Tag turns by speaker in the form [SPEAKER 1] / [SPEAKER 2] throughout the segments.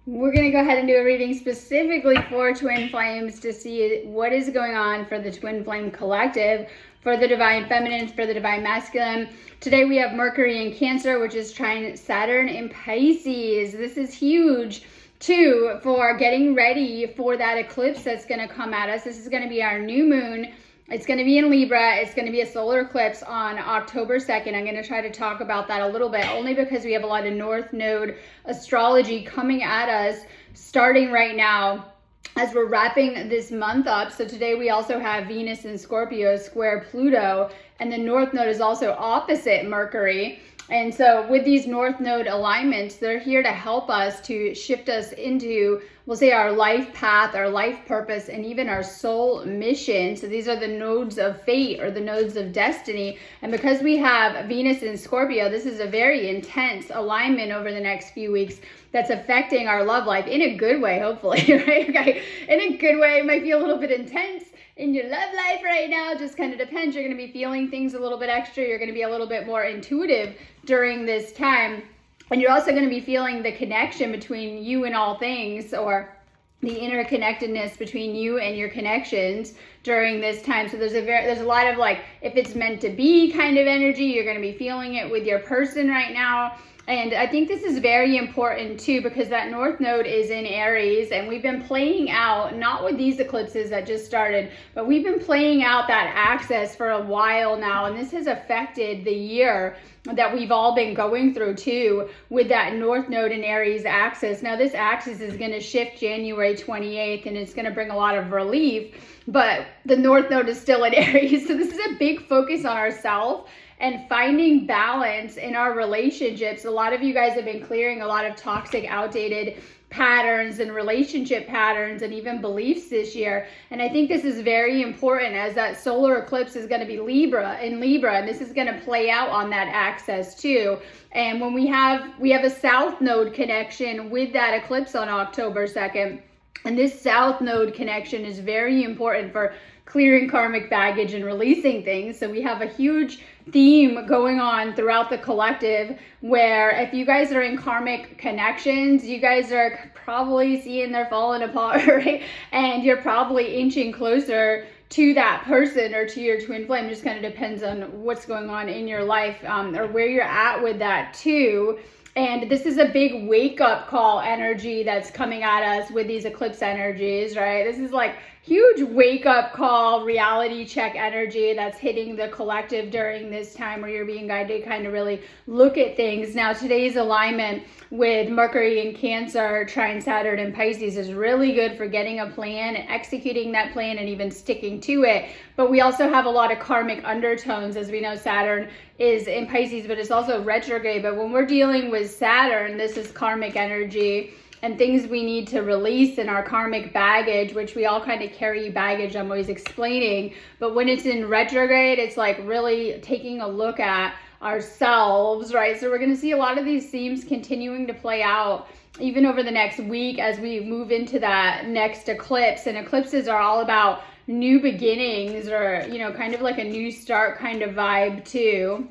[SPEAKER 1] We're going to go ahead and do a reading specifically for twin flames to see what is going on for the twin flame collective, for the divine feminine, for the divine masculine. Today we have Mercury in Cancer, which is trine Saturn in Pisces. This is huge too for getting ready for that eclipse that's going to come at us. This is going to be our new moon. It's going to be in Libra. It's going to be a solar eclipse on October 2nd. I'm going to try to talk about that a little bit, only because we have a lot of North Node astrology coming at us starting right now as we're wrapping this month up. So today we also have Venus in Scorpio square Pluto, and the North Node is also opposite Mercury. And so with these North Node alignments, they're here to help us to shift us into, we'll say, our life path, our life purpose, and even our soul mission. So these are the nodes of fate or the nodes of destiny. And because we have Venus in Scorpio, this is a very intense alignment over the next few weeks that's affecting our love life in a good way, hopefully, right? Okay, in a good way. It might be a little bit intense in your love life right now. Just kind of depends. You're going to be feeling things a little bit extra. You're going to be a little bit more intuitive during this time. And you're also going to be feeling the connection between you and all things, or the interconnectedness between you and your connections during this time. So there's a lot of, like, if it's meant to be kind of energy. You're going to be feeling it with your person right now. And I think this is very important too, because that North Node is in Aries, and we've been playing out, not with these eclipses that just started, but we've been playing out that axis for a while now. And this has affected the year that we've all been going through too, with that North Node in Aries axis. Now this axis is going to shift January 28th, and it's going to bring a lot of relief, but the North Node is still in Aries. So this is a big focus on ourselves and finding balance in our relationships. A lot of you guys have been clearing a lot of toxic, outdated patterns and relationship patterns and even beliefs this year. And I think this is very important, as that solar eclipse is going to be Libra, and this is going to play out on that axis too. And when we have a South Node connection with that eclipse on October 2nd, and this South Node connection is very important for clearing karmic baggage and releasing things. So we have a huge theme going on throughout the collective, where if you guys are in karmic connections, you guys are probably seeing they're falling apart, right? And you're probably inching closer to that person or to your twin flame. It just kind of depends on what's going on in your life, or where you're at with that too. And this is a big wake-up call energy that's coming at us with these eclipse energies, right? This is like huge wake-up call, reality check energy that's hitting the collective during this time, where you're being guided to kind of really look at things. Now, today's alignment with Mercury in Cancer, trine Saturn in Pisces, is really good for getting a plan and executing that plan and even sticking to it. But we also have a lot of karmic undertones. As we know, Saturn is in Pisces, but it's also retrograde. But when we're dealing with Saturn, this is karmic energy and things we need to release in our karmic baggage, which we all kind of carry baggage, I'm always explaining. But when it's in retrograde, it's like really taking a look at ourselves, right? So we're going to see a lot of these themes continuing to play out even over the next week as we move into that next eclipse. And eclipses are all about new beginnings, or, you know, kind of like a new start kind of vibe too,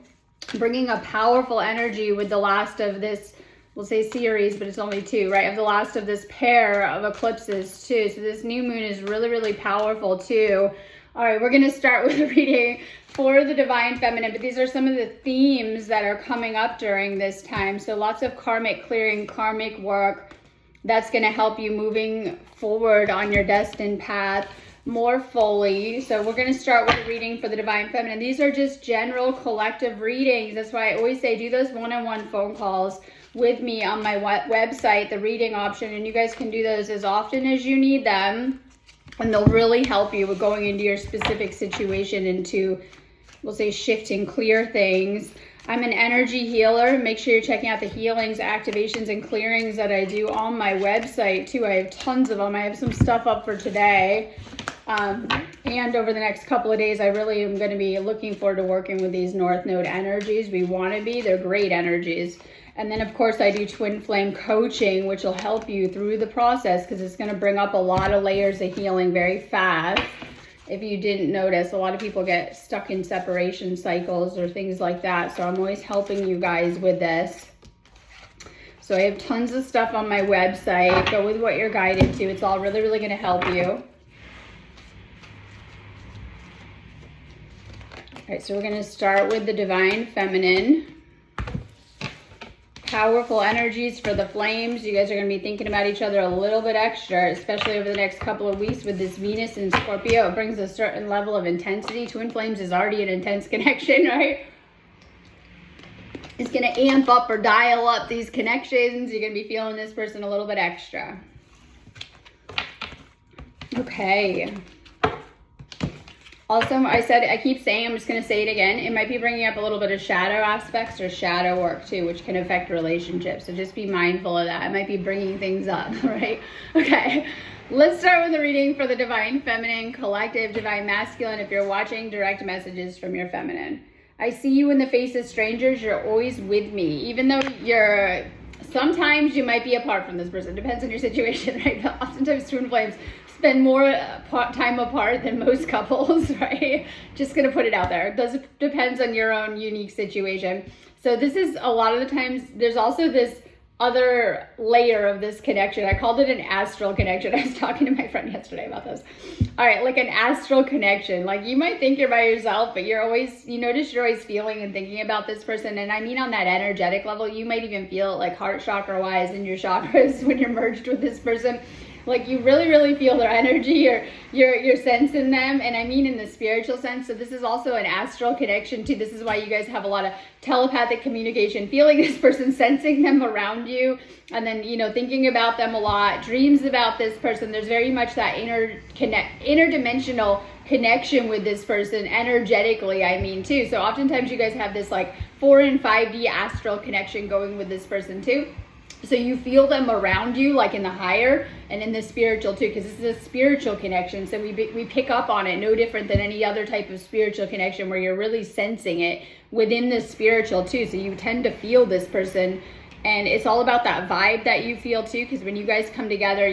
[SPEAKER 1] bringing a powerful energy with the last of this, we'll say series, but it's only two, right, of the last of this pair of eclipses too. So this new moon is really, really powerful too. All right, we're going to start with a reading for the divine feminine, but these are some of the themes that are coming up during this time. So lots of karmic clearing, karmic work that's going to help you moving forward on your destined path more fully. So we're going to start with a reading for the divine feminine. These are just general collective readings. That's why I always say do those one-on-one phone calls with me on my website, the reading option, and you guys can do those as often as you need them, and they'll really help you with going into your specific situation and to, we'll say, shift and clear things. I'm an energy healer. Make sure you're checking out the healings, activations, and clearings that I do on my website too. I have tons of them. I have some stuff up for today. And over the next couple of days, I really am going to be looking forward to working with these North Node energies. We want to be. They're great energies. And then, of course, I do twin flame coaching, which will help you through the process, because it's going to bring up a lot of layers of healing very fast. If you didn't notice, a lot of people get stuck in separation cycles or things like that. So I'm always helping you guys with this. So So I have tons of stuff on my website. Go with what you're guided to. It's all really, really going to help you. All right, so we're going to start with the Divine Feminine. Powerful energies for the flames. You guys are going to be thinking about each other a little bit extra, especially over the next couple of weeks with this Venus and Scorpio. It brings a certain level of intensity. Twin flames is already an intense connection, right? It's going to amp up or dial up these connections. You're going to be feeling this person a little bit extra. Okay. Also, I keep saying, I'm just going to say it again, it might be bringing up a little bit of shadow aspects or shadow work too, which can affect relationships. So just be mindful of that. It might be bringing things up, right? Okay, let's start with the reading for the Divine Feminine, Collective, Divine Masculine. If you're watching, direct messages from your feminine. I see you in the face of strangers. You're always with me. Even though sometimes you might be apart from this person. Depends on your situation, right? But oftentimes twin flames spend more time apart than most couples, right? Just gonna put it out there. It depends on your own unique situation. So this is a lot of the times, there's also this other layer of this connection. I called it an astral connection. I was talking to my friend yesterday about this. All right, like an astral connection. Like you might think you're by yourself, but you notice you're always feeling and thinking about this person. And I mean on that energetic level, you might even feel like heart chakra wise in your chakras when you're merged with this person. Like you really, really feel their energy, or you're sensing them, and I mean in the spiritual sense. So this is also an astral connection too. This is why you guys have a lot of telepathic communication, feeling this person, sensing them around you, and then thinking about them a lot, dreams about this person. There's very much that interdimensional connection with this person energetically, I mean too. So oftentimes you guys have this like 4 and 5D astral connection going with this person too. So you feel them around you, like in the higher and in the spiritual too, because this is a spiritual connection. So we pick up on it, no different than any other type of spiritual connection where you're really sensing it within the spiritual too. So you tend to feel this person, and it's all about that vibe that you feel too, because when you guys come together,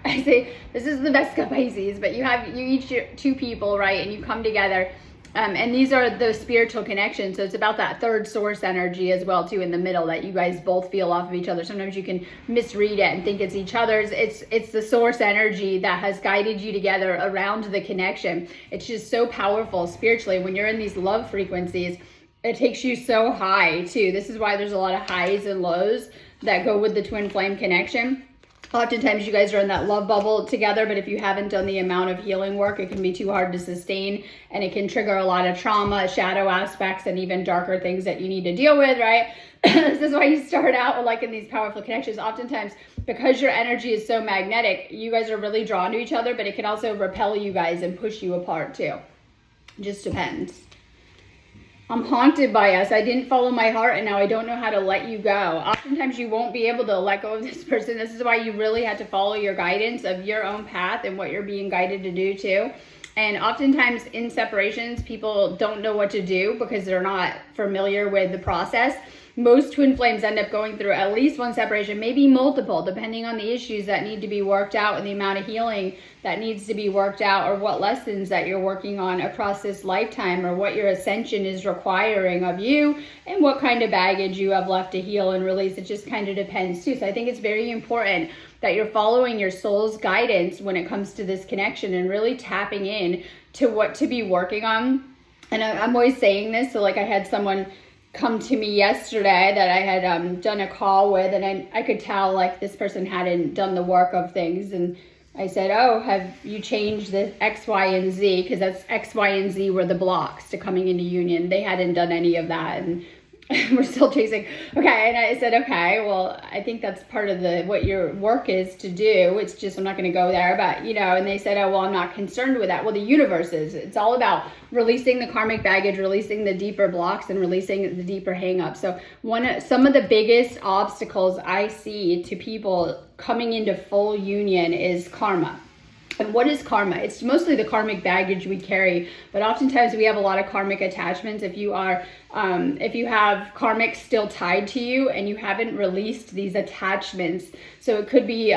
[SPEAKER 1] I say this is the best of Pisces, but you each two people, right? And you come together. And these are the spiritual connections. So it's about that third source energy as well too in the middle that you guys both feel off of each other. Sometimes you can misread it and think it's each other's. It's the source energy that has guided you together around the connection. It's just so powerful spiritually when you're in these love frequencies. It takes you so high too. This is why there's a lot of highs and lows that go with the twin flame connection. Oftentimes you guys are in that love bubble together, but if you haven't done the amount of healing work, it can be too hard to sustain, and it can trigger a lot of trauma, shadow aspects, and even darker things that you need to deal with, right? This is why you start out with like in these powerful connections. Oftentimes, because your energy is so magnetic, you guys are really drawn to each other, but it can also repel you guys and push you apart too. It just depends. I'm haunted by us. I didn't follow my heart, and now I don't know how to let you go. Oftentimes you won't be able to let go of this person. This is why you really have to follow your guidance of your own path and what you're being guided to do too. And oftentimes in separations, people don't know what to do because they're not familiar with the process. Most twin flames end up going through at least one separation, maybe multiple, depending on the issues that need to be worked out and the amount of healing that needs to be worked out, or what lessons that you're working on across this lifetime, or what your ascension is requiring of you, and what kind of baggage you have left to heal and release. It just kind of depends too. So I think it's very important that you're following your soul's guidance when it comes to this connection and really tapping in to what to be working on. And I'm always saying this. So like I had someone come to me yesterday that I had done a call with, and I could tell like this person hadn't done the work of things. And I said, oh, have you changed the X, Y, and Z? Because that's X, Y, and Z were the blocks to coming into union. They hadn't done any of that, and we're still chasing. Okay, and I said, okay, well, I think that's part of what your work is to do. It's just, I'm not going to go there, but and they said, oh, well, I'm not concerned with that. Well, the universe is. It's all about releasing the karmic baggage, releasing the deeper blocks, and releasing the deeper hang-ups. So some of the biggest obstacles I see to people coming into full union is karma. And what is karma? It's mostly the karmic baggage we carry, but oftentimes we have a lot of karmic attachments. If you have karmic still tied to you and you haven't released these attachments, so it could be,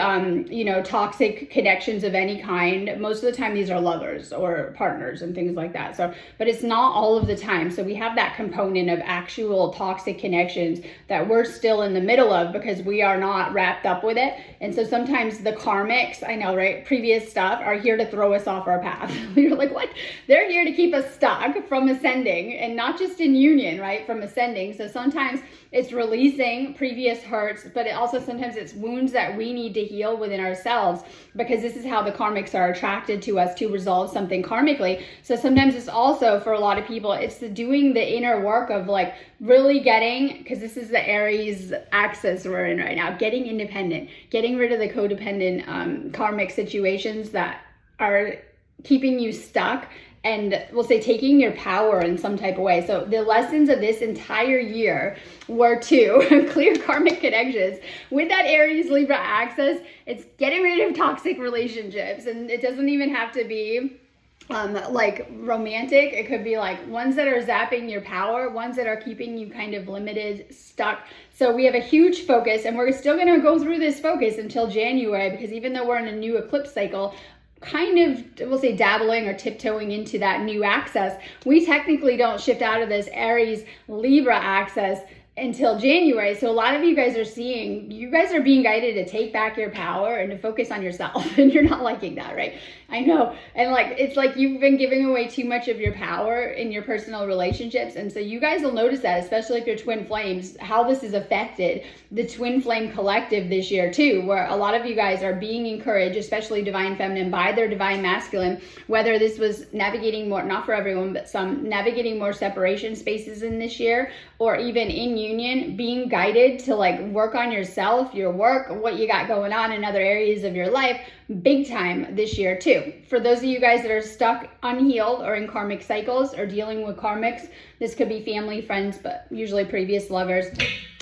[SPEAKER 1] toxic connections of any kind. Most of the time, these are lovers or partners and things like that. So, but it's not all of the time. So we have that component of actual toxic connections that we're still in the middle of because we are not wrapped up with it. And so sometimes the karmics, I know, right? Previous stuff are here to throw us off our path. You're like, what? They're here to keep us stuck from ascending, and not just in union, right? From ascending. So sometimes it's releasing previous hurts, but it also sometimes it's wounds that we need to heal within ourselves, because this is how the karmics are attracted to us to resolve something karmically. So sometimes it's also, for a lot of people, it's doing the inner work of like really getting, because this is the Aries axis we're in right now, getting independent, getting rid of the codependent karmic situations that are keeping you stuck, and we'll say taking your power in some type of way. So the lessons of this entire year were to clear karmic connections. With that Aries Libra axis, it's getting rid of toxic relationships. And it doesn't even have to be like romantic. It could be like ones that are zapping your power, ones that are keeping you kind of limited, stuck. So we have a huge focus, and we're still going to go through this focus until January, because even though we're in a new eclipse cycle, kind of, we'll say dabbling or tiptoeing into that new axis, we technically don't shift out of this Aries Libra axis until January. So a lot of you guys are being guided to take back your power and to focus on yourself, and you're not liking that, right? I know. And like, it's like you've been giving away too much of your power in your personal relationships. And so you guys will notice that, especially if you're twin flames, how this has affected the twin flame collective this year too, where a lot of you guys are being encouraged, especially divine feminine, by their divine masculine, whether this was navigating more, not for everyone, but some navigating more separation spaces in this year, or even in union, being guided to like work on yourself, your work, what you got going on in other areas of your life, big time this year too. For those of you guys that are stuck unhealed or in karmic cycles or dealing with karmics, this could be family, friends, but usually previous lovers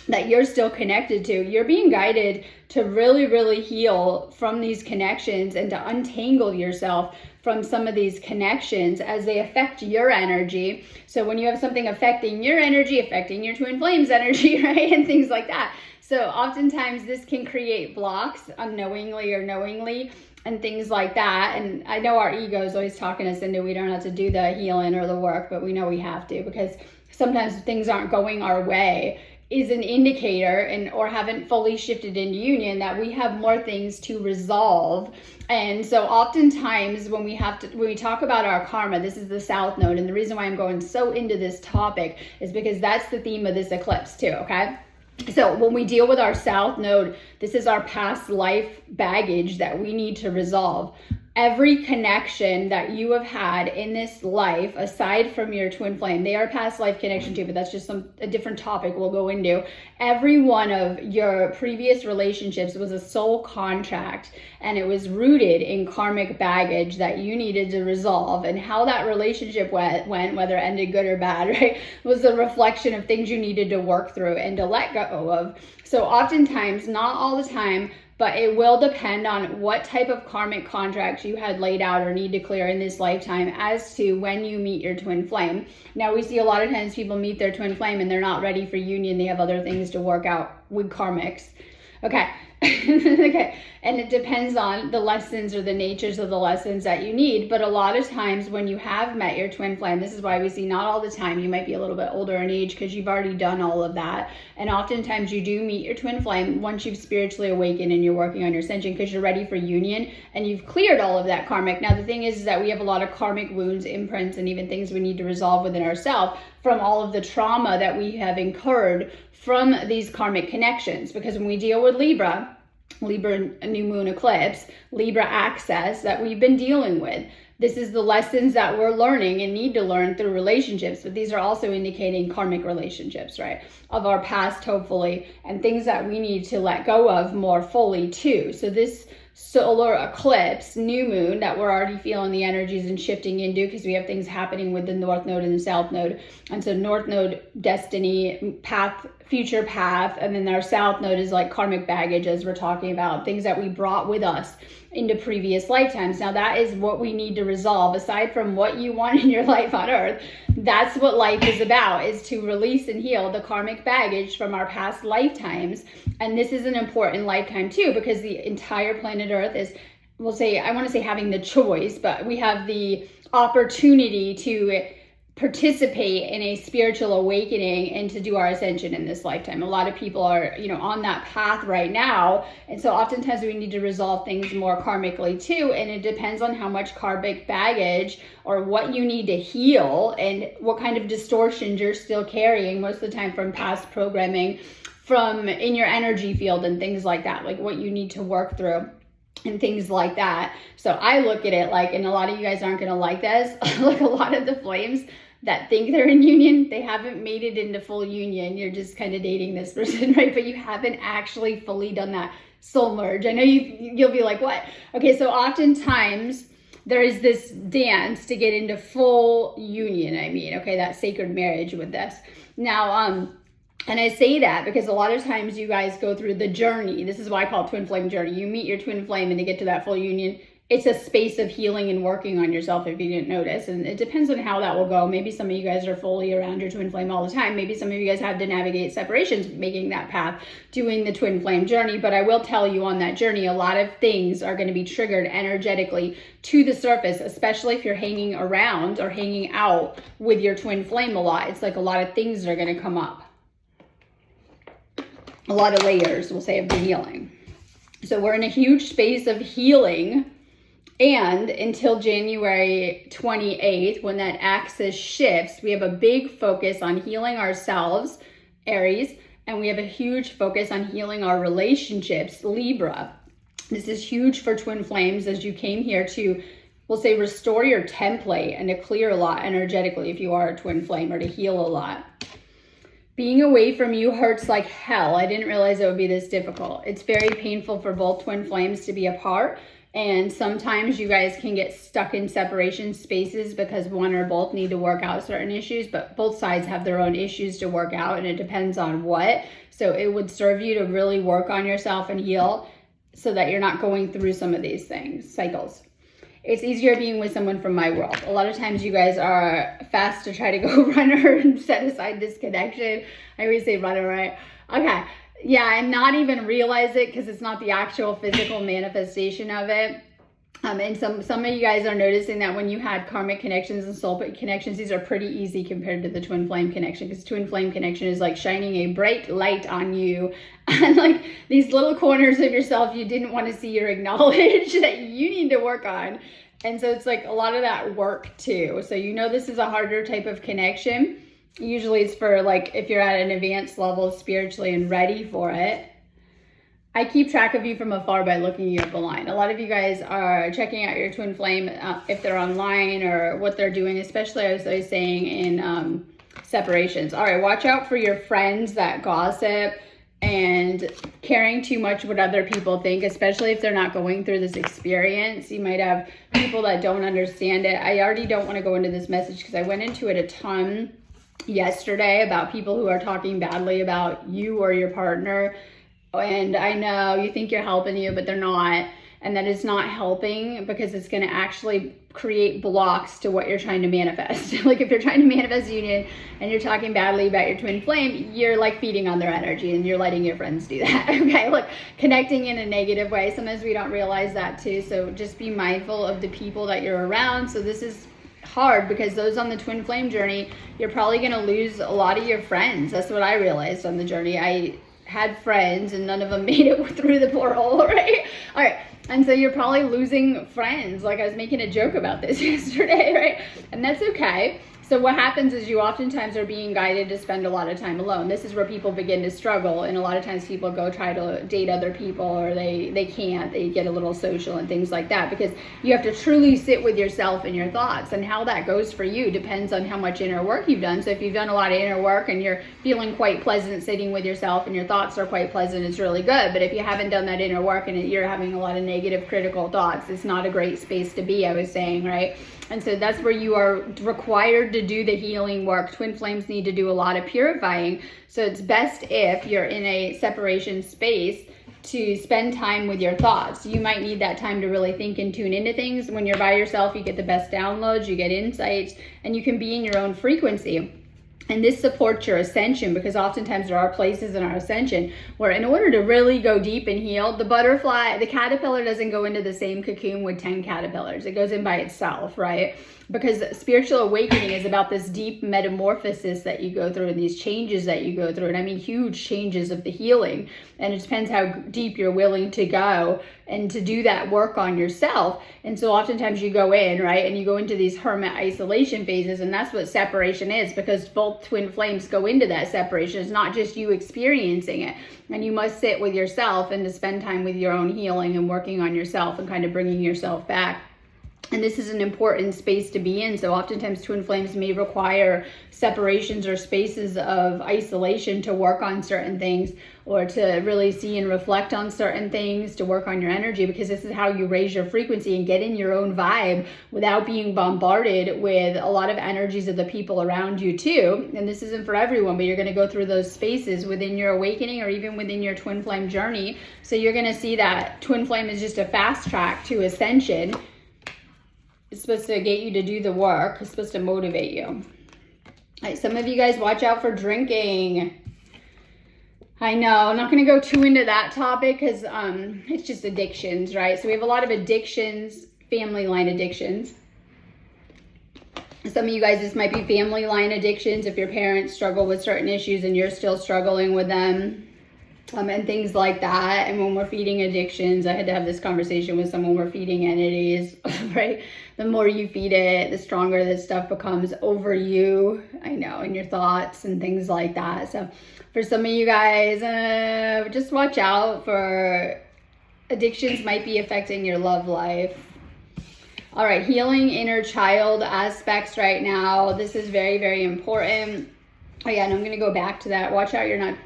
[SPEAKER 1] that you're still connected to. You're being guided to really, really heal from these connections and to untangle yourself from some of these connections as they affect your energy. So when you have something affecting your energy, affecting your twin flames energy, right, and things like that. So oftentimes this can create blocks unknowingly or knowingly and things like that. And I know our ego is always talking us into, we don't have to do the healing or the work, but we know we have to, because sometimes things aren't going our way is an indicator, and or haven't fully shifted into union, that we have more things to resolve. And so oftentimes when we talk about our karma, this is the South Node, and the reason why I'm going so into this topic is because that's the theme of this eclipse too, okay? So when we deal with our South Node, this is our past life baggage that we need to resolve. Every connection that you have had in this life, aside from your twin flame, they are past life connection too, but that's just a different topic we'll go into. Every one of your previous relationships was a soul contract, and it was rooted in karmic baggage that you needed to resolve. And how that relationship went, whether it ended good or bad, right, was a reflection of things you needed to work through and to let go of. So oftentimes, not all the time, but it will depend on what type of karmic contracts you had laid out or need to clear in this lifetime as to when you meet your twin flame. Now, we see a lot of times people meet their twin flame and they're not ready for union. They have other things to work out with karmics. Okay. Okay. And it depends on the lessons or the natures of the lessons that you need. But a lot of times when you have met your twin flame, this is why we see not all the time, you might be a little bit older in age because you've already done all of that. And oftentimes you do meet your twin flame once you've spiritually awakened and you're working on your ascension because you're ready for union and you've cleared all of that karmic. Now, the thing is that we have a lot of karmic wounds, imprints, and even things we need to resolve within ourselves from all of the trauma that we have incurred from these karmic connections. Because when we deal with Libra new moon eclipse, Libra access that we've been dealing with, This is the lessons that we're learning and need to learn through relationships, but these are also indicating karmic relationships, right? Of our past, hopefully, and things that we need to let go of more fully too. So this solar eclipse, new moon that we're already feeling the energies and shifting into, because we have things happening with the North Node and the South Node. And so North Node, destiny, path, future path, and then our South Node is like karmic baggage, as we're talking about, things that we brought with us into previous lifetimes. Now that is what we need to resolve. Aside from what you want in your life on earth, that's what life is about, is to release and heal the karmic baggage from our past lifetimes. And this is an important lifetime too, because the entire planet Earth is, we'll say, I want to say having the choice, but we have the opportunity to participate in a spiritual awakening and to do our ascension in this lifetime. A lot of people are, on that path right now. And so oftentimes we need to resolve things more karmically too. And it depends on how much karmic baggage or what you need to heal and what kind of distortions you're still carrying most of the time from past programming, from in your energy field and things like that, like what you need to work through and things like that. So I look at it like, and a lot of you guys aren't going to like this, like a lot of the flames that think they're in union, they haven't made it into full union. You're just kind of dating this person, right? But you haven't actually fully done that soul merge. I know you'll be like, what? Okay, so oftentimes there is this dance to get into full union. Okay, that sacred marriage with this. Now, and I say that because a lot of times you guys go through the journey. This is why I call it twin flame journey. You meet your twin flame and to get to that full union, it's a space of healing and working on yourself, if you didn't notice. And it depends on how that will go. Maybe some of you guys are fully around your twin flame all the time. Maybe some of you guys have to navigate separations, making that path, doing the twin flame journey. But I will tell you on that journey, a lot of things are going to be triggered energetically to the surface, especially if you're hanging around or hanging out with your twin flame a lot. It's like a lot of things are going to come up. A lot of layers, we'll say, of the healing. So we're in a huge space of healing. And until January 28th, when that axis shifts, we have a big focus on healing ourselves, Aries, and we have a huge focus on healing our relationships, Libra. This is huge for twin flames, as you came here to, we'll say, restore your template and to clear a lot energetically if you are a twin flame, or to heal a lot. Being away from you hurts like hell. I didn't realize it would be this difficult. It's very painful for both twin flames to be apart. And sometimes you guys can get stuck in separation spaces because one or both need to work out certain issues, but both sides have their own issues to work out, and it depends on what. So it would serve you to really work on yourself and heal so that you're not going through some of these cycles. It's easier being with someone from my world. A lot of times you guys are fast to try to go runner and set aside this connection. I always say runner, right? Okay. Yeah, and not even realize it because it's not the actual physical manifestation of it. And some of you guys are noticing that when you had karmic connections and soul connections, these are pretty easy compared to the twin flame connection, because twin flame connection is like shining a bright light on you, and like these little corners of yourself you didn't want to see or acknowledge that you need to work on. And so it's like a lot of that work too. So this is a harder type of connection. Usually it's for like if you're at an advanced level spiritually and ready for it. I keep track of you from afar by looking you up online. A lot of you guys are checking out your twin flame if they're online or what they're doing, especially as I was saying in separations. All right, watch out for your friends that gossip and caring too much what other people think, especially if they're not going through this experience. You might have people that don't understand it. I already don't want to go into this message because I went into it a ton yesterday about people who are talking badly about you or your partner. And I know you think you're helping you, but they're not. And that is not helping, because it's going to actually create blocks to what you're trying to manifest. Like if you're trying to manifest union and you're talking badly about your twin flame, you're like feeding on their energy and you're letting your friends do that. Okay, look, connecting in a negative way. Sometimes we don't realize that too. So just be mindful of the people that you're around. So this is hard because those on the twin flame journey, you're probably going to lose a lot of your friends. That's what I realized on the journey. I had friends and none of them made it through the portal, right? All right. And so you're probably losing friends. Like I was making a joke about this yesterday, right? And that's okay. So what happens is you oftentimes are being guided to spend a lot of time alone. This is where people begin to struggle, and a lot of times people go try to date other people, or they can't. They get a little social and things like that, because you have to truly sit with yourself and your thoughts. And how that goes for you depends on how much inner work you've done. So if you've done a lot of inner work and you're feeling quite pleasant sitting with yourself and your thoughts are quite pleasant, it's really good. But if you haven't done that inner work and you're having a lot of negative critical thoughts, it's not a great space to be, I was saying, right? And so that's where you are required to do the healing work. Twin flames need to do a lot of purifying. So it's best if you're in a separation space to spend time with your thoughts. You might need that time to really think and tune into things. When you're by yourself, you get the best downloads, you get insights, and you can be in your own frequency. And this supports your ascension, because oftentimes there are places in our ascension where, in order to really go deep and heal, the caterpillar doesn't go into the same cocoon with 10 caterpillars. It goes in by itself, right? Because spiritual awakening is about this deep metamorphosis that you go through, and these changes that you go through. And I mean huge changes of the healing. And it depends how deep you're willing to go and to do that work on yourself. And so oftentimes you go in, right, and you go into these hermit isolation phases, and that's what separation is, because both twin flames go into that separation. It's not just you experiencing it. And you must sit with yourself and to spend time with your own healing and working on yourself and kind of bringing yourself back. And this is an important space to be in. So oftentimes twin flames may require separations or spaces of isolation to work on certain things, or to really see and reflect on certain things, to work on your energy, because this is how you raise your frequency and get in your own vibe without being bombarded with a lot of energies of the people around you too. And this isn't for everyone, but you're going to go through those spaces within your awakening or even within your twin flame journey. So you're going to see that twin flame is just a fast track to ascension. It's supposed to get you to do the work. It's supposed to motivate you. All right, some of you guys watch out for drinking. I know, I'm not going to go too into that topic because it's just addictions, right? So we have a lot of addictions, family line addictions. Some of you guys, this might be family line addictions if your parents struggle with certain issues and you're still struggling with them. And things like that. And when we're feeding addictions, I had to have this conversation with someone, we're feeding entities, right? The more you feed it, the stronger this stuff becomes over you, I know, and your thoughts and things like that. So for some of you guys, just watch out for addictions might be affecting your love life. All right, healing inner child aspects right now. This is very, very important. Oh yeah, and I'm going to go back to that. Watch out, you're not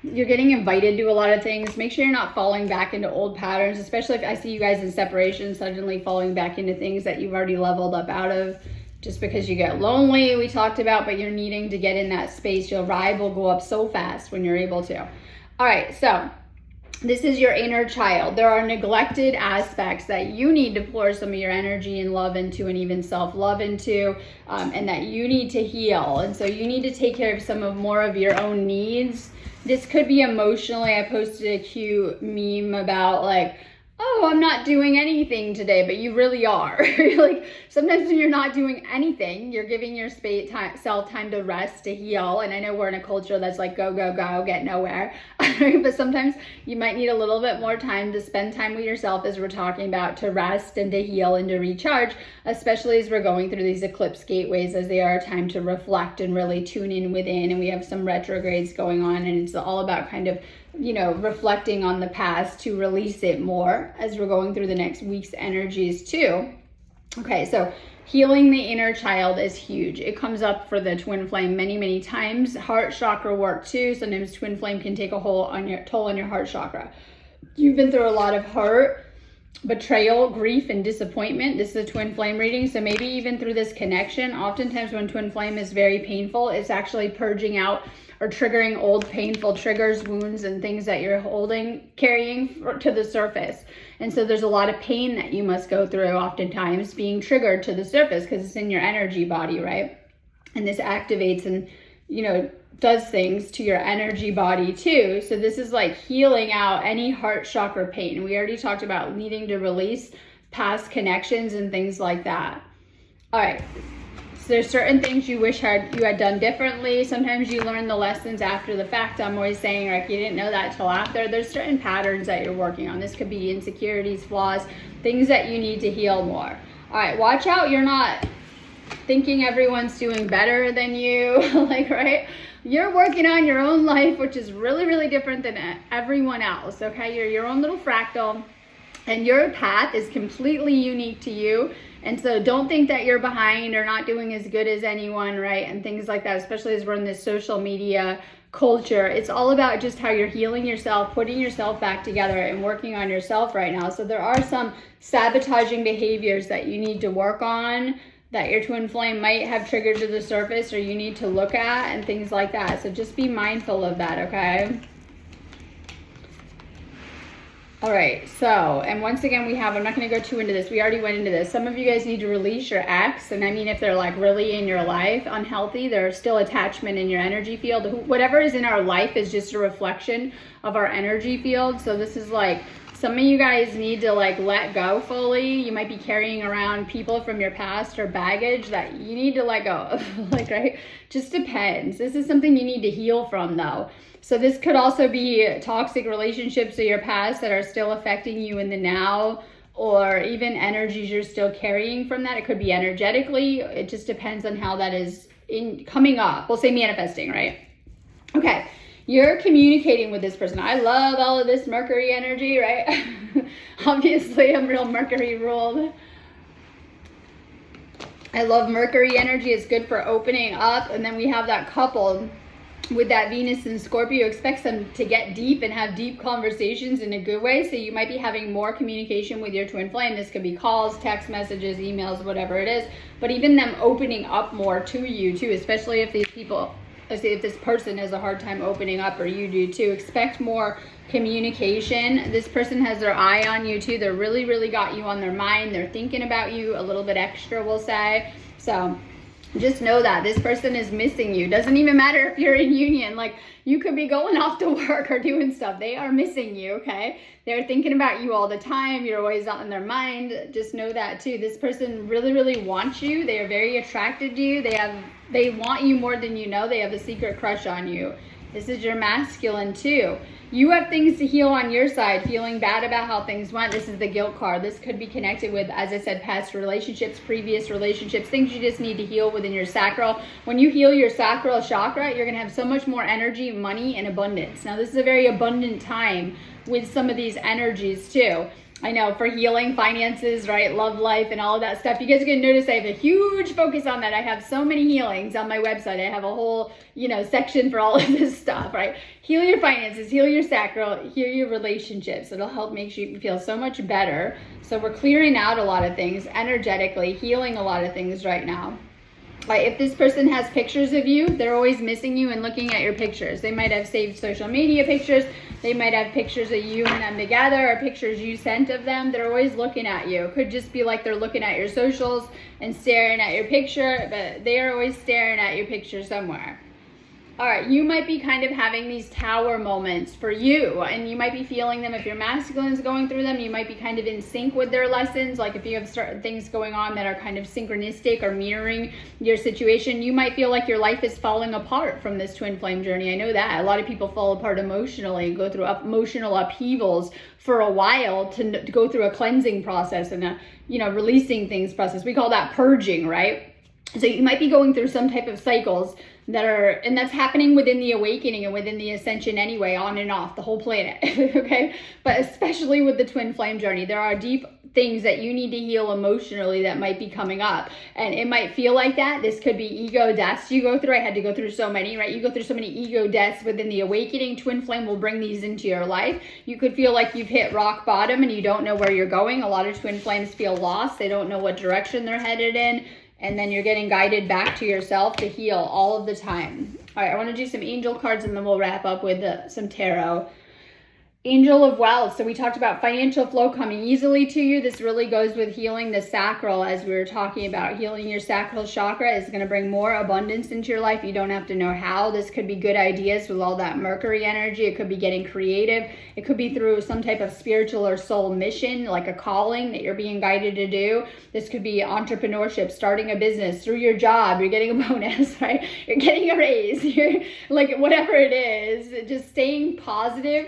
[SPEAKER 1] you're getting invited to a lot of things. Make sure you're not falling back into old patterns, especially if I see you guys in separation, suddenly falling back into things that you've already leveled up out of just because you get lonely, we talked about, but you're needing to get in that space. Your vibe will go up so fast when you're able to. All right, so this is your inner child. There are neglected aspects that you need to pour some of your energy and love into, and even self-love into, and that you need to heal. And so you need to take care of some of more of your own needs. This could be emotionally. I posted a cute meme about oh, I'm not doing anything today, but you really are. Sometimes when you're not doing anything, you're giving your self time to rest, to heal. And I know we're in a culture that's like, go, go, go, get nowhere. But sometimes you might need a little bit more time to spend time with yourself, as we're talking about, to rest and to heal and to recharge, especially as we're going through these eclipse gateways, as they are a time to reflect and really tune in within. And we have some retrogrades going on, and it's all about kind of reflecting on the past to release it more as we're going through the next week's energies too. Okay, so healing the inner child is huge. It comes up for the twin flame many, many times. Heart chakra work too. Sometimes twin flame can take a toll on your heart chakra. You've been through a lot of hurt, betrayal, grief, and disappointment. This is a twin flame reading, so maybe even through this connection. Oftentimes when twin flame is very painful, it's actually purging out or triggering old painful triggers, wounds, and things that you're carrying to the surface. And so there's a lot of pain that you must go through, oftentimes being triggered to the surface, because it's in your energy body, right? And this activates and does things to your energy body too. So this is like healing out any heart chakra pain. We already talked about needing to release past connections and things like that. All right. There's certain things you wish you had done differently. Sometimes you learn the lessons after the fact. I'm always saying, you didn't know that till after. There's certain patterns that you're working on. This could be insecurities, flaws, things that you need to heal more. All right, watch out. You're not thinking everyone's doing better than you, like, right? You're working on your own life, which is really, really different than everyone else, okay? You're your own little fractal, and your path is completely unique to you. And so don't think that you're behind or not doing as good as anyone, right? And things like that, especially as we're in this social media culture. It's all about just how you're healing yourself, putting yourself back together and working on yourself right now. So there are some sabotaging behaviors that you need to work on, that your twin flame might have triggered to the surface, or you need to look at, and things like that. So just be mindful of that, okay? All right, so, and once again, I'm not going to go too into this. We already went into this. Some of you guys need to release your ex. And I mean, if they're like really in your life, unhealthy, there's still attachment in your energy field. Whatever is in our life is just a reflection of our energy field. So this is like, some of you guys need to like let go fully. You might be carrying around people from your past or baggage that you need to let go of, like, right? Just depends. This is something you need to heal from though. So this could also be toxic relationships of your past that are still affecting you in the now, or even energies you're still carrying from that. It could be energetically. It just depends on how that is coming up. We'll say manifesting, right? Okay. You're communicating with this person. I love all of this Mercury energy, right? Obviously, I'm real Mercury ruled. I love Mercury energy. It's good for opening up. And then we have that couple with that Venus and Scorpio. Expects them to get deep and have deep conversations in a good way. So you might be having more communication with your twin flame. This could be calls, text messages, emails, whatever it is. But even them opening up more to you too, especially if these people... if this person has a hard time opening up, or you do too. Expect more communication. This person has their eye on you too. They're really, really got you on their mind. They're thinking about you a little bit extra, we'll say. So just know that this person is missing you. Doesn't even matter if you're in union. Like, you could be going off to work or doing stuff. They are missing you, okay? They're thinking about you all the time. You're always on their mind. Just know that too. This person really, really wants you. They are very attracted to you. They want you more than you know. They have a secret crush on you. This is your masculine too. You have things to heal on your side, feeling bad about how things went. This is the guilt card. This could be connected with, as I said, past relationships, previous relationships, things you just need to heal within your sacral. When you heal your sacral chakra, you're going to have so much more energy, money, and abundance. Now, this is a very abundant time with some of these energies too. I know, for healing, finances, right, love life, and all of that stuff. You guys are going to notice I have a huge focus on that. I have so many healings on my website. I have a whole, section for all of this stuff, right? Heal your finances, heal your sacral, heal your relationships. It'll help make you feel so much better. So we're clearing out a lot of things energetically, healing a lot of things right now. If this person has pictures of you, they're always missing you and looking at your pictures. They might have saved social media pictures. They might have pictures of you and them together, or pictures you sent of them. They're always looking at you. It could just be like they're looking at your socials and staring at your picture, but they are always staring at your picture somewhere. All right, you might be kind of having these tower moments for you, and you might be feeling them. If your masculine is going through them, you might be kind of in sync with their lessons. Like if you have certain things going on that are kind of synchronistic or mirroring your situation, you might feel like your life is falling apart from this twin flame journey. I know that. A lot of people fall apart emotionally and go through emotional upheavals for a while to go through a cleansing process and a, releasing things process. We call that purging, right? So you might be going through some type of cycles and that's happening within the awakening and within the ascension anyway, on and off the whole planet, okay? But especially with the twin flame journey, there are deep things that you need to heal emotionally that might be coming up. And it might feel like that. This could be ego deaths you go through. I had to go through so many, right? You go through so many ego deaths within the awakening. Twin flame will bring these into your life. You could feel like you've hit rock bottom and you don't know where you're going. A lot of twin flames feel lost. They don't know what direction they're headed in. And then you're getting guided back to yourself to heal all of the time. All right, I want to do some angel cards and then we'll wrap up with some tarot. Angel of Wealth. So we talked about financial flow coming easily to you. This really goes with healing the sacral, as we were talking about. Healing your sacral chakra is going to bring more abundance into your life. You don't have to know how. This could be good ideas with all that Mercury energy. It could be getting creative. It could be through some type of spiritual or soul mission, like a calling that you're being guided to do. This could be entrepreneurship, starting a business, through your job. You're getting a bonus, right? You're getting a raise. You're like, whatever it is, just staying positive.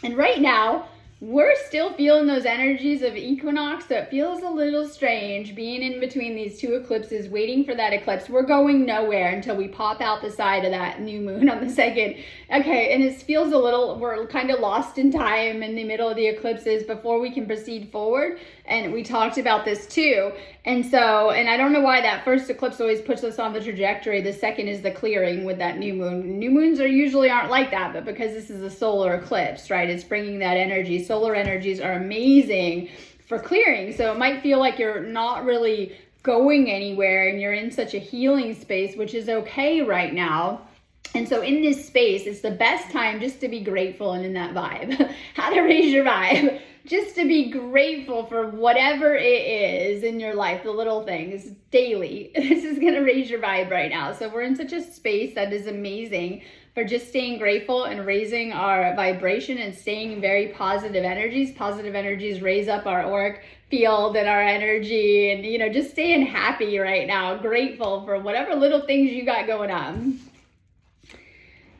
[SPEAKER 1] And right now, we're still feeling those energies of equinox, so it feels a little strange being in between these two eclipses, waiting for that eclipse. We're going nowhere until we pop out the side of that new moon on the 2nd. Okay, and it feels a little, we're kind of lost in time in the middle of the eclipses before we can proceed forward. And we talked about this too. And so, and I don't know why that first eclipse always puts us on the trajectory. The second is the clearing with that new moon. New moons usually aren't like that, but because this is a solar eclipse, right? It's bringing that energy. Solar energies are amazing for clearing. So it might feel like you're not really going anywhere and you're in such a healing space, which is okay right now. And so in this space, it's the best time just to be grateful and in that vibe. How to raise your vibe. Just to be grateful for whatever it is in your life, the little things, daily. This is going to raise your vibe right now. So we're in such a space that is amazing for just staying grateful and raising our vibration and staying in very positive energies. Positive energies raise up our auric field and our energy and, you know, just staying happy right now, grateful for whatever little things you got going on.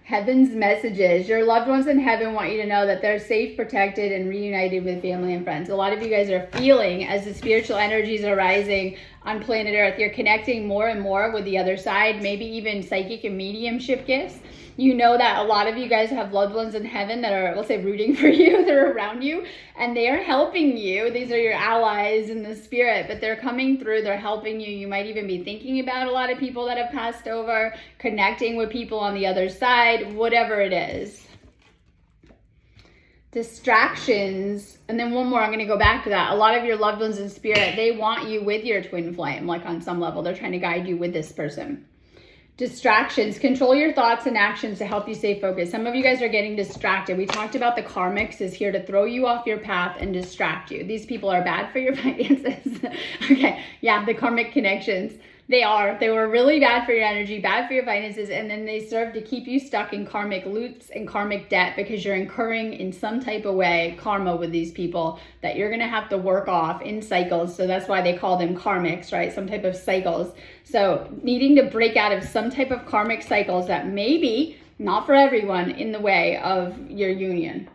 [SPEAKER 1] Heaven's messages. Your loved ones in heaven want you to know that they're safe, protected, and reunited with family and friends. A lot of you guys are feeling, as the spiritual energies are rising on planet Earth, you're connecting more and more with the other side, maybe even psychic and mediumship gifts. You know that a lot of you guys have loved ones in heaven that are, let's say, rooting for you. They're around you and they are helping you. These are your allies in the spirit, but they're coming through. They're helping you. You might even be thinking about a lot of people that have passed over, connecting with people on the other side, whatever it is. Distractions. And then one more, I'm going to go back to that. A lot of your loved ones in spirit, they want you with your twin flame, like on some level. They're trying to guide you with this person. Distractions. Control your thoughts and actions to help you stay focused. Some of you guys are getting distracted. We talked about the karmics is here to throw you off your path and distract you. These people are bad for your finances. Okay, yeah, the karmic connections. They were really bad for your energy, bad for your finances, and then they serve to keep you stuck in karmic loops and karmic debt because you're incurring in some type of way karma with these people that you're going to have to work off in cycles. So that's why they call them karmics, right? Some type of cycles. So needing to break out of some type of karmic cycles that may be, not for everyone, in the way of your union.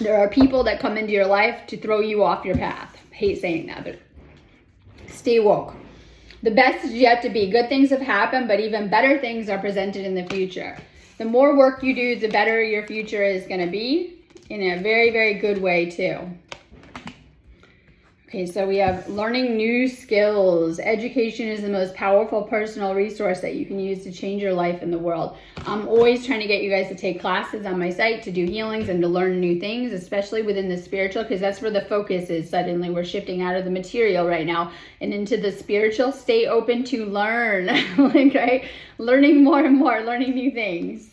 [SPEAKER 1] There are people that come into your life to throw you off your path. I hate saying that, but stay woke. The best is yet to be. Good things have happened, but even better things are presented in the future. The more work you do, the better your future is going to be, in a very, very good way too. Okay, so we have learning new skills. Education is the most powerful personal resource that you can use to change your life in the world. I'm always trying to get you guys to take classes on my site to do healings and to learn new things, especially within the spiritual, because that's where the focus is. Suddenly we're shifting out of the material right now and into the spiritual. Stay open to learn, like, right? Learning more and more, learning new things.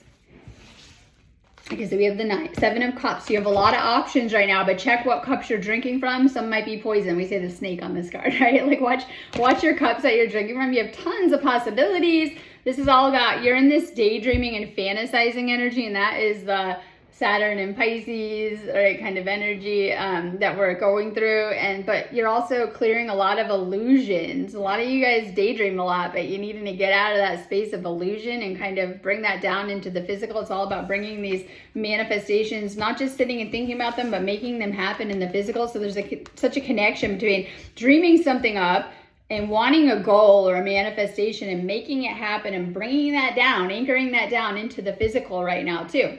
[SPEAKER 1] Okay, so we have the 7 of Cups. You have a lot of options right now, but check what cups you're drinking from. Some might be poison. We say the snake on this card, right? Like watch your cups that you're drinking from. You have tons of possibilities. This is all about, you're in this daydreaming and fantasizing energy, and that is the Saturn and Pisces, right, kind of energy that we're going through. But you're also clearing a lot of illusions. A lot of you guys daydream a lot, but you need to get out of that space of illusion and kind of bring that down into the physical. It's all about bringing these manifestations, not just sitting and thinking about them, but making them happen in the physical. So there's such a connection between dreaming something up and wanting a goal or a manifestation and making it happen and bringing that down, anchoring that down into the physical right now too.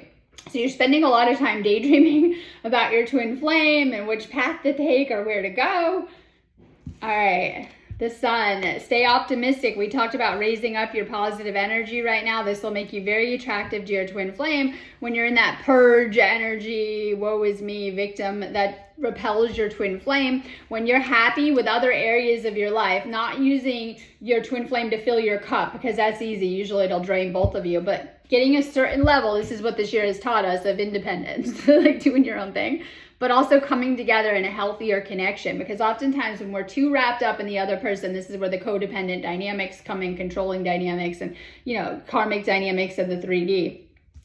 [SPEAKER 1] So you're spending a lot of time daydreaming about your twin flame and which path to take or where to go. All right, the Sun. Stay optimistic. We talked about raising up your positive energy right now. This will make you very attractive to your twin flame when you're in that purge energy, woe is me, victim, that repels your twin flame. When you're happy with other areas of your life, not using your twin flame to fill your cup, because that's easy. Usually it'll drain both of you, but getting a certain level, this is what this year has taught us, of independence, like doing your own thing, but also coming together in a healthier connection. Because oftentimes when we're too wrapped up in the other person, this is where the codependent dynamics come in, controlling dynamics and, you know, karmic dynamics of the 3D,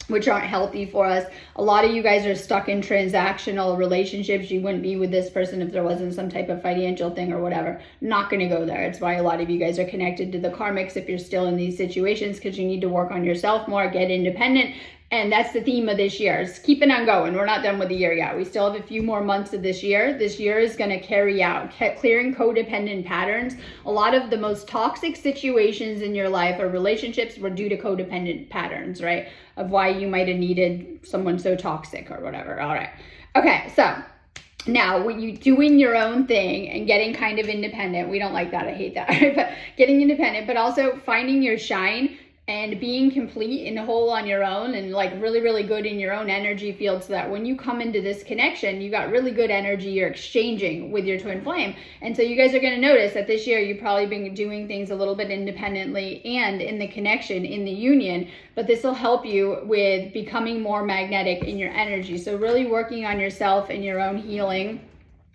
[SPEAKER 1] which aren't healthy for us. A lot of you guys are stuck in transactional relationships. You wouldn't be with this person if there wasn't some type of financial thing or whatever. Not going to go there. It's why a lot of you guys are connected to the karmics if you're still in these situations, because you need to work on yourself more, get independent, And that's the theme of this year. It's keeping on going. We're not done with the year yet. We still have a few more months of this year. This year is going to carry out clearing codependent patterns. A lot of the most toxic situations in your life or relationships were due to codependent patterns, right? Of why you might have needed someone so toxic or whatever. All right. Okay, so now when you doing your own thing and getting kind of independent, we don't like that. I hate that. But getting independent, but also finding your shine and being complete and whole on your own and like really, really good in your own energy field, so that when you come into this connection, you got really good energy you're exchanging with your twin flame. And so you guys are going to notice that this year you've probably been doing things a little bit independently and in the connection, in the union, but this will help you with becoming more magnetic in your energy. So really working on yourself and your own healing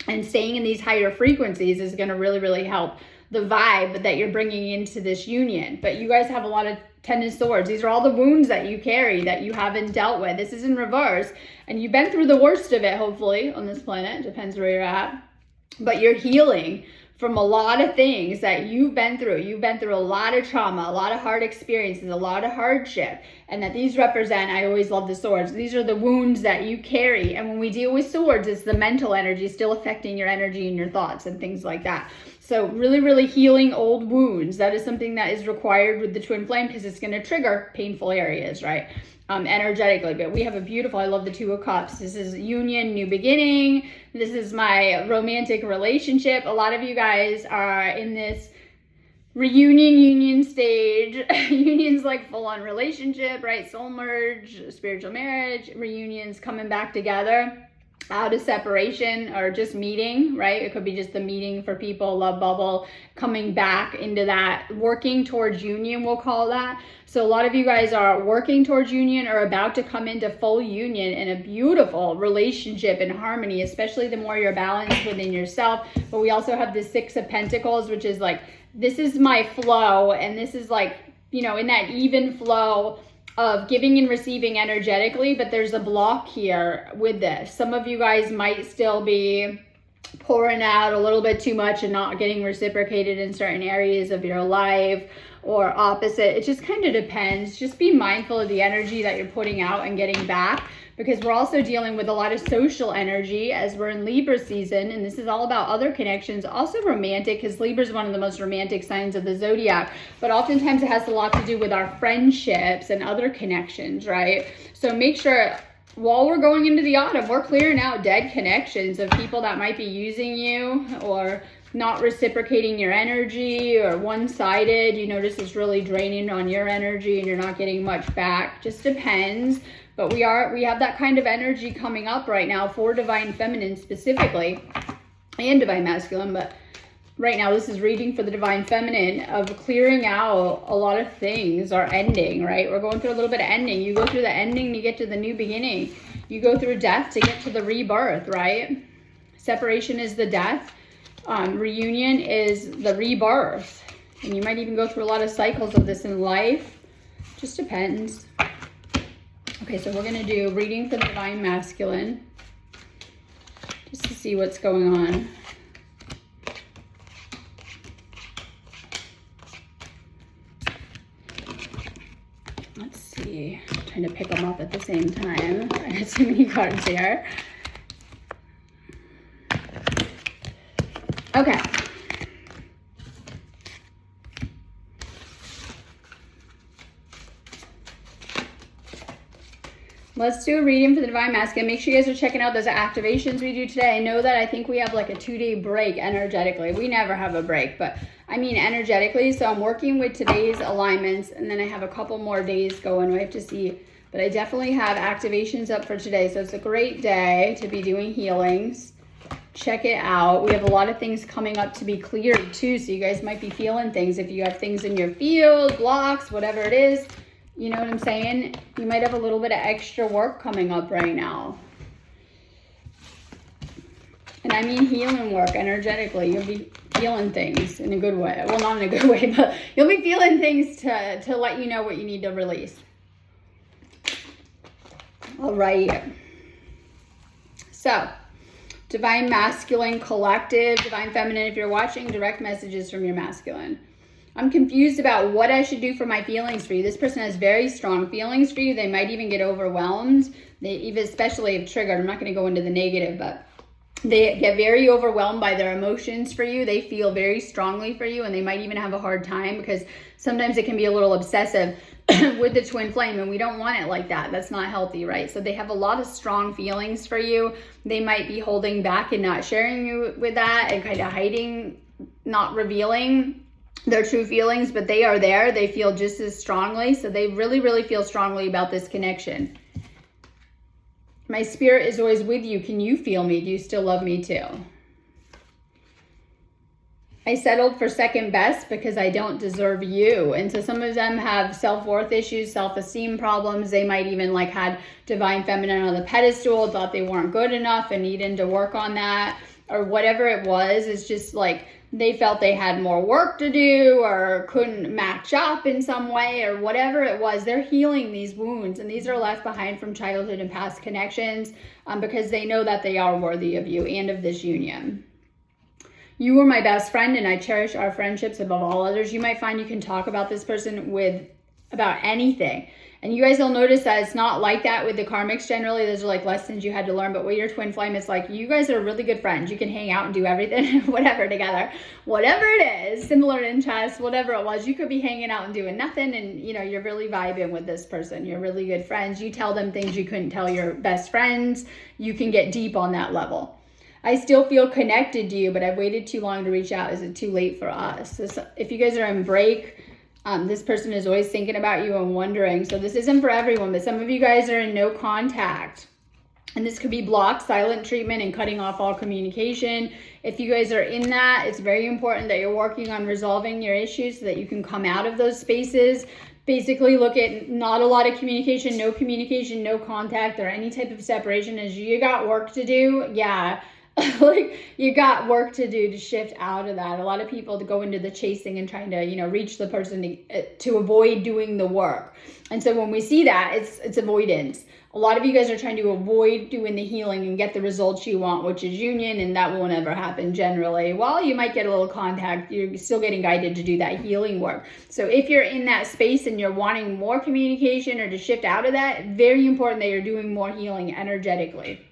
[SPEAKER 1] and staying in these higher frequencies is going to really, really help the vibe that you're bringing into this union. But you guys have a lot of Ten of Swords. These are all the wounds that you carry that you haven't dealt with. This is in reverse, and you've been through the worst of it, hopefully, on this planet. Depends where you're at. But you're healing from a lot of things that you've been through. You've been through a lot of trauma, a lot of hard experiences, a lot of hardship, and that these represent, I always love the swords, these are the wounds that you carry. And when we deal with swords, it's the mental energy still affecting your energy and your thoughts and things like that. So really, really healing old wounds. That is something that is required with the twin flame, because it's going to trigger painful areas, right? Energetically. But we have a beautiful, I love the Two of Cups. This is union, new beginning. This is my romantic relationship. A lot of you guys are in this union stage. Union's like full-on relationship, right? Soul merge, spiritual marriage, reunions, coming back together out of separation or just meeting, right? It could be just the meeting for people, love bubble, coming back into that, working towards union, we'll call that. So a lot of you guys are working towards union or about to come into full union in a beautiful relationship and harmony, especially the more you're balanced within yourself. But we also have the Six of Pentacles, which is like, this is my flow, and this is like, you know, in that even flow of giving and receiving energetically, but there's a block here with this. Some of you guys might still be pouring out a little bit too much and not getting reciprocated in certain areas of your life, or opposite. It just kind of depends. Just be mindful of the energy that you're putting out and getting back, because we're also dealing with a lot of social energy as we're in Libra season, and this is all about other connections, also romantic, because Libra is one of the most romantic signs of the zodiac, but oftentimes it has a lot to do with our friendships and other connections, right? So make sure while we're going into the autumn, we're clearing out dead connections of people that might be using you or not reciprocating your energy, or one-sided. You notice it's really draining on your energy and you're not getting much back. Just depends. But we have that kind of energy coming up right now for Divine Feminine specifically, and Divine Masculine. But right now, this is reading for the Divine Feminine, of clearing out a lot of things are ending, right? We're going through a little bit of ending. You go through the ending to get to the new beginning. You go through death to get to the rebirth, right? Separation is the death. Reunion is the rebirth. And you might even go through a lot of cycles of this in life. Just depends. Okay, so we're going to do reading for the Divine Masculine, just to see what's going on. Let's see. I'm trying to pick them up at the same time. I have too many cards here. Okay. Let's do a reading for the Divine Masculine. Make sure you guys are checking out those activations we do today. I know that I think we have like a 2-day break energetically. We never have a break, but I mean energetically. So I'm working with today's alignments, and then I have a couple more days going. We have to see, but I definitely have activations up for today. So it's a great day to be doing healings. Check it out. We have a lot of things coming up to be cleared too. So you guys might be feeling things. If you have things in your field, blocks, whatever it is, you know what I'm saying? You might have a little bit of extra work coming up right now. And I mean healing work energetically. You'll be feeling things in a good way. Well, not in a good way, but you'll be feeling things to let you know what you need to release. All right. So, Divine Masculine Collective, Divine Feminine, if you're watching, direct messages from your masculine. I'm confused about what I should do for my feelings for you. This person has very strong feelings for you. They might even get overwhelmed. They even, especially if triggered, I'm not going to go into the negative, but they get very overwhelmed by their emotions for you. They feel very strongly for you, and they might even have a hard time because sometimes it can be a little obsessive with the twin flame, and we don't want it like that. That's not healthy, right? So they have a lot of strong feelings for you. They might be holding back and not sharing you with that and kind of hiding, not revealing their true feelings, but they are there. They feel just as strongly. So they really, really feel strongly about this connection. My spirit is always with you. Can you feel me? Do you still love me too? I settled for second best because I don't deserve you. And so some of them have self-worth issues, self-esteem problems. They might even like had divine feminine on the pedestal, thought they weren't good enough and needed to work on that, or whatever it was. It's just like they felt they had more work to do or couldn't match up in some way or whatever it was. They're healing these wounds, and these are left behind from childhood and past connections because they know that they are worthy of you and of this union. You were my best friend, and I cherish our friendships above all others. You might find you can talk about this person about anything. And you guys will notice that it's not like that with the karmics generally. Those are like lessons you had to learn. But with your twin flame, it's like you guys are really good friends. You can hang out and do everything, whatever together. Whatever it is, similar interests, whatever it was, you could be hanging out and doing nothing. And, you know, you're really vibing with this person. You're really good friends. You tell them things you couldn't tell your best friends. You can get deep on that level. I still feel connected to you, but I've waited too long to reach out. Is it too late for us? So if you guys are in break, this person is always thinking about you and wondering. So this isn't for everyone, but some of you guys are in no contact. And this could be blocked, silent treatment, and cutting off all communication. If you guys are in that, it's very important that you're working on resolving your issues so that you can come out of those spaces. Basically look at not a lot of communication, no contact, or any type of separation as you got work to do. Yeah. Like you got work to do to shift out of that. A lot of people to go into the chasing and trying to, you know, reach the person to avoid doing the work. And so when we see that, it's avoidance. A lot of you guys are trying to avoid doing the healing and get the results you want, which is union, and that won't ever happen generally. While you might get a little contact, you're still getting guided to do that healing work. So if you're in that space and you're wanting more communication or to shift out of that, very important that you're doing more healing energetically.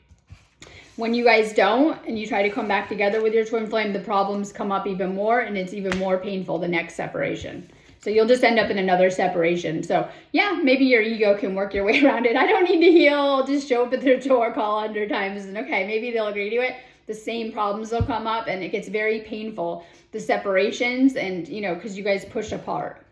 [SPEAKER 1] When you guys don't and you try to come back together with your twin flame, the problems come up even more, and it's even more painful the next separation. So you'll just end up in another separation. So yeah, maybe your ego can work your way around it. I don't need to heal. Just show up at their door, call 100 times, and okay, maybe they'll agree to it. The same problems will come up, and it gets very painful, the separations, and you know, because you guys push apart.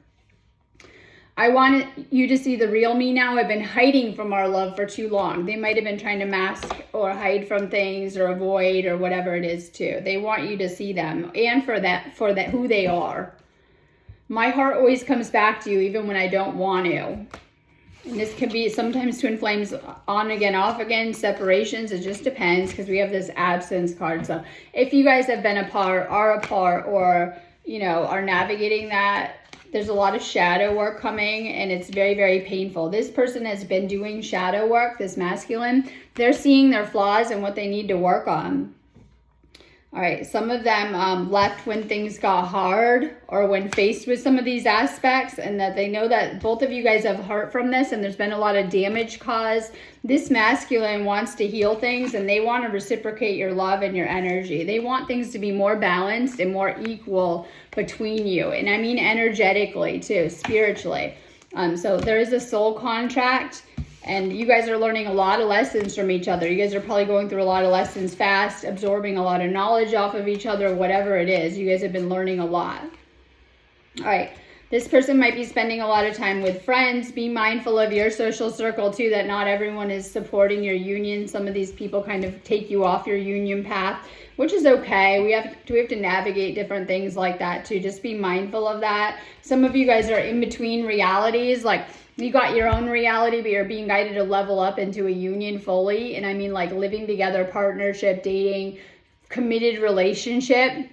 [SPEAKER 1] I want you to see the real me now. I've been hiding from our love for too long. They might have been trying to mask or hide from things or avoid or whatever it is too. They want you to see them and for that who they are. My heart always comes back to you even when I don't want to. And this can be sometimes twin flames on again, off again, separations. It just depends because we have this absence card. So if you guys have been apart, are apart, or, you know, are navigating that, there's a lot of shadow work coming, and it's very, very painful. This person has been doing shadow work, this masculine. They're seeing their flaws and what they need to work on. All right, some of them left when things got hard or when faced with some of these aspects, and that they know that both of you guys have hurt from this and there's been a lot of damage caused. This masculine wants to heal things, and they want to reciprocate your love and your energy. They want things to be more balanced and more equal between you. And I mean energetically too, spiritually. So there is a soul contract. And you guys are learning a lot of lessons from each other. You guys are probably going through a lot of lessons fast, absorbing a lot of knowledge off of each other, whatever it is. You guys have been learning a lot. All right. This person might be spending a lot of time with friends. Be mindful of your social circle too, that not everyone is supporting your union. Some of these people kind of take you off your union path, which is okay. We have to navigate different things like that too. Just be mindful of that. Some of you guys are in between realities, like you got your own reality, but you're being guided to level up into a union fully. And I mean like living together, partnership, dating, committed relationship.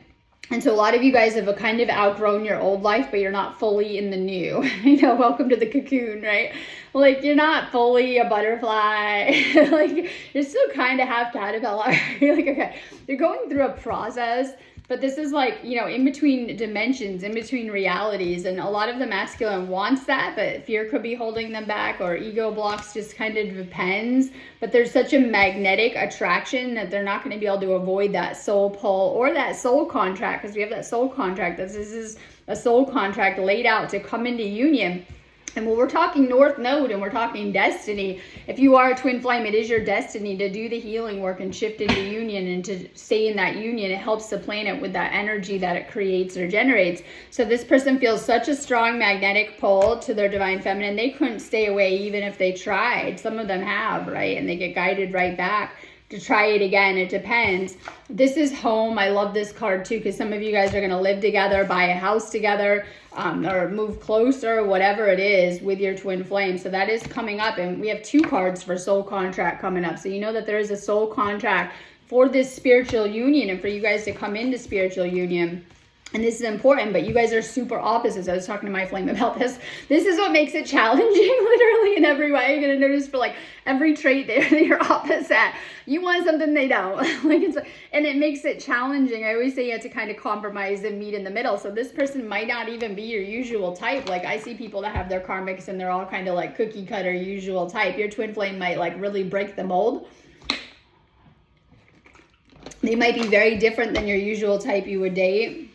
[SPEAKER 1] And so a lot of you guys have kind of outgrown your old life, but you're not fully in the new. You know, welcome to the cocoon, right? Like you're not fully a butterfly. Like you're still kind of half caterpillar. You're like, okay, you're going through a process But this is like, you know, in between dimensions, in between realities. And a lot of the masculine wants that, but fear could be holding them back, or ego blocks, just kind of depends. But there's such a magnetic attraction that they're not going to be able to avoid that soul pull or that soul contract, because we have that soul contract. This is a soul contract laid out to come into union. And when we're talking North Node and we're talking destiny, if you are a twin flame, it is your destiny to do the healing work and shift into union and to stay in that union. It helps the planet with that energy that it creates or generates. So this person feels such a strong magnetic pull to their divine feminine. They couldn't stay away even if they tried. Some of them have, right? And they get guided right back to try it again. It depends. This is home. I love this card too, because some of you guys are going to live together, buy a house together, or move closer, whatever it is with your twin flame. So that is coming up, and we have 2 cards for soul contract coming up. So you know that there is a soul contract for this spiritual union and for you guys to come into spiritual union. And this is important, but you guys are super opposites. I was talking to my flame about this. This is what makes it challenging, literally in every way. You're going to notice for like every trait there, you're opposite. You want something they don't. And it makes it challenging. I always say you have to kind of compromise and meet in the middle. So this person might not even be your usual type. Like I see people that have their karmics and they're all kind of like cookie cutter usual type. Your twin flame might like really break the mold. They might be very different than your usual type you would date.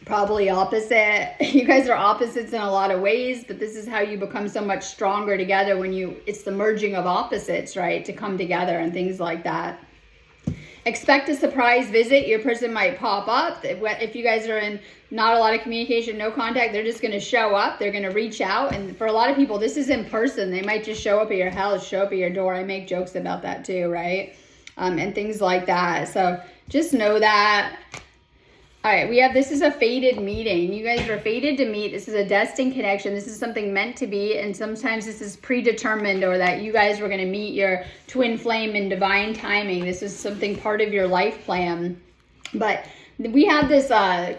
[SPEAKER 1] Probably opposite. You guys are opposites in a lot of ways, but this is how you become so much stronger together when it's the merging of opposites, right? To come together and things like that. Expect a surprise visit. Your person might pop up. If you guys are in not a lot of communication, no contact, they're just going to show up. They're going to reach out. And for a lot of people, this is in person. They might just show up at your house, show up at your door. I make jokes about that too, right? And things like that. So just know that. All right, this is a fated meeting. You guys are fated to meet. This is a destined connection. This is something meant to be, and sometimes this is predetermined, or that you guys were going to meet your twin flame in divine timing. This is something part of your life plan. But we have this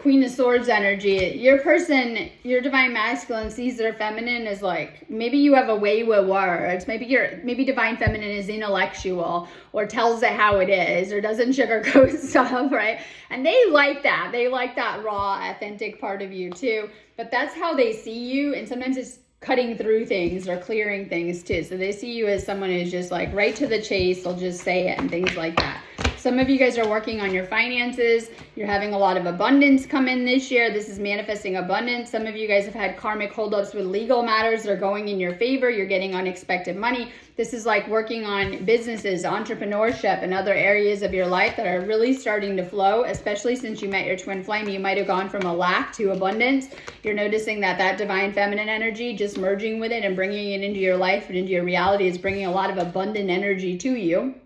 [SPEAKER 1] Queen of Swords energy. Your person, your divine masculine, sees their feminine as like, maybe you have a way with words. Maybe divine feminine is intellectual, or tells it how it is, or doesn't sugarcoat stuff, right? And they like that. They like that raw, authentic part of you too. But that's how they see you. And sometimes it's cutting through things or clearing things too. So they see you as someone who's just like right to the chase. They'll just say it and things like that. Some of you guys are working on your finances. You're having a lot of abundance come in this year. This is manifesting abundance. Some of you guys have had karmic holdups with legal matters. They're going in your favor. You're getting unexpected money. This is like working on businesses, entrepreneurship, and other areas of your life that are really starting to flow, especially since you met your twin flame. You might have gone from a lack to abundance. You're noticing that divine feminine energy, just merging with it and bringing it into your life and into your reality, is bringing a lot of abundant energy to you.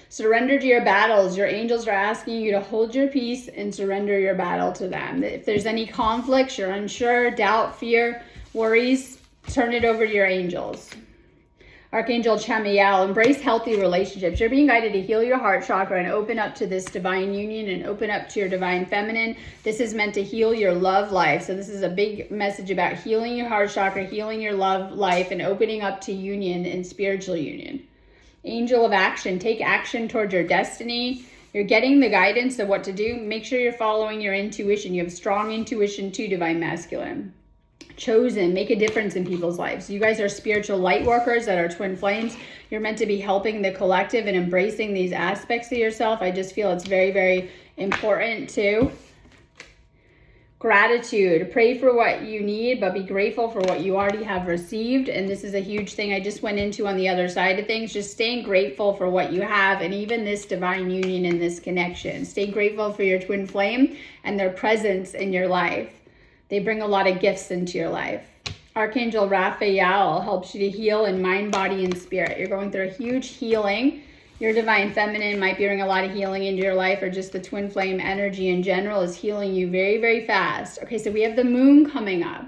[SPEAKER 1] Surrender to your battles. Your angels are asking you to hold your peace and surrender your battle to them. If there's any conflicts, you're unsure, doubt, fear, worries, turn it over to your angels. Archangel Chamuel, embrace healthy relationships. You're being guided to heal your heart chakra and open up to this divine union and open up to your divine feminine. This is meant to heal your love life. So this is a big message about healing your heart chakra, healing your love life, and opening up to union and spiritual union. Angel of action, take action towards your destiny. You're getting the guidance of what to do. Make sure you're following your intuition. You have strong intuition too, divine masculine. Chosen, make a difference in people's lives. You guys are spiritual light workers that are twin flames. You're meant to be helping the collective and embracing these aspects of yourself. I just feel it's very, very important too. Gratitude. Pray for what you need, but be grateful for what you already have received. And this is a huge thing I just went into on the other side of things. Just staying grateful for what you have, and even this divine union and this connection. Stay grateful for your twin flame and their presence in your life. They bring a lot of gifts into your life. Archangel Raphael helps you to heal in mind, body, and spirit. You're going through a huge healing. Your divine feminine might be bringing a lot of healing into your life, or just the twin flame energy in general is healing you very, very fast. Okay, so we have the moon coming up.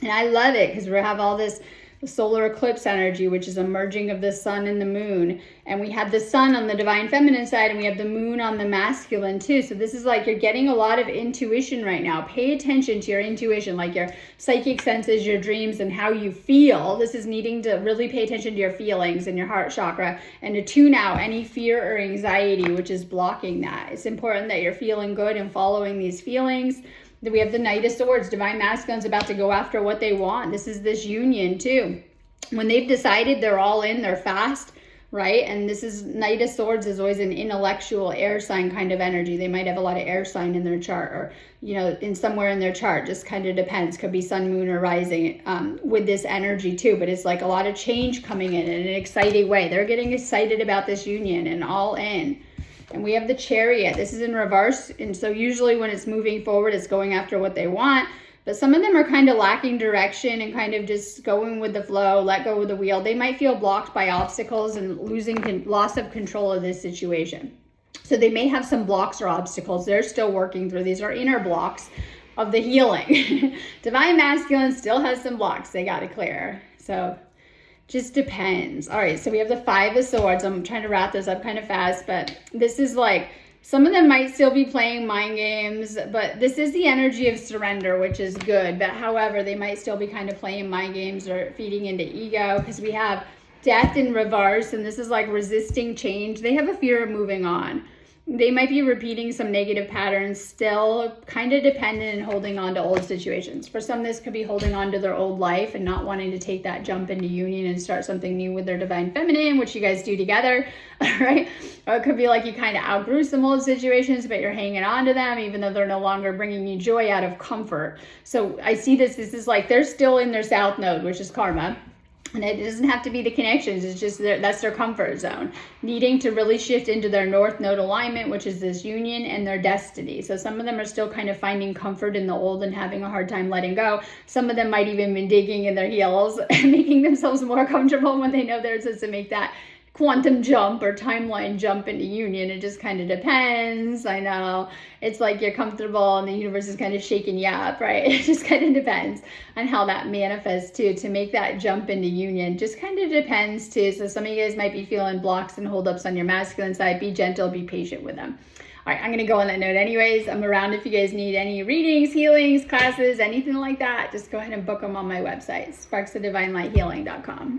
[SPEAKER 1] And I love it because we have all this the solar eclipse energy, which is a merging of the sun and the moon. And we have the sun on the divine feminine side, and we have the moon on the masculine too. So this is like you're getting a lot of intuition right now. Pay attention to your intuition, like your psychic senses, your dreams, and how you feel. This is needing to really pay attention to your feelings and your heart chakra, and to tune out any fear or anxiety which is blocking that. It's important that you're feeling good and following these feelings. We have the Knight of Swords. Divine Masculine's about to go after what they want. This is this union too. When they've decided they're all in, they're fast, right? And this is Knight of Swords is always an intellectual air sign kind of energy. They might have a lot of air sign in their chart, or, you know, in somewhere in their chart. Just kind of depends. Could be sun, moon, or rising with this energy too. But it's like a lot of change coming in an exciting way. They're getting excited about this union and all in. And we have the Chariot. This is in reverse. And so usually when it's moving forward, it's going after what they want. But some of them are kind of lacking direction and kind of just going with the flow, let go of the wheel. They might feel blocked by obstacles and loss of control of this situation. So they may have some blocks or obstacles they're still working through. These are inner blocks of the healing. Divine Masculine still has some blocks they got to clear. So just depends. All right, so we have the Five of Swords. I'm trying to wrap this up kind of fast, but this is like, some of them might still be playing mind games, but this is the energy of surrender, which is good. But however, they might still be kind of playing mind games or feeding into ego, because we have Death in reverse, and this is like resisting change. They have a fear of moving on. They might be repeating some negative patterns, still kind of dependent and holding on to old situations. For some, this could be holding on to their old life and not wanting to take that jump into union and start something new with their divine feminine, which you guys do together, right? Or it could be like you kind of outgrew some old situations, but you're hanging on to them, even though they're no longer bringing you joy out of comfort. So I see this is like they're still in their south node, which is karma. And it doesn't have to be the connections. It's just that's their comfort zone. Needing to really shift into their north node alignment, which is this union and their destiny. So some of them are still kind of finding comfort in the old and having a hard time letting go. Some of them might even be digging in their heels and making themselves more comfortable when they know they're supposed to make that quantum jump or timeline jump into union. It just kind of depends. I know it's like you're comfortable and the universe is kind of shaking you up, right? It just kind of depends on how that manifests too, to make that jump into union. Just kind of depends too. So some of you guys might be feeling blocks and holdups on your masculine side. Be gentle, be patient with them. All right, I'm going to go on that note anyways. I'm around if you guys need any readings, healings, classes, anything like that. Just go ahead and book them on my website, sparksofdivinelightshealing.com.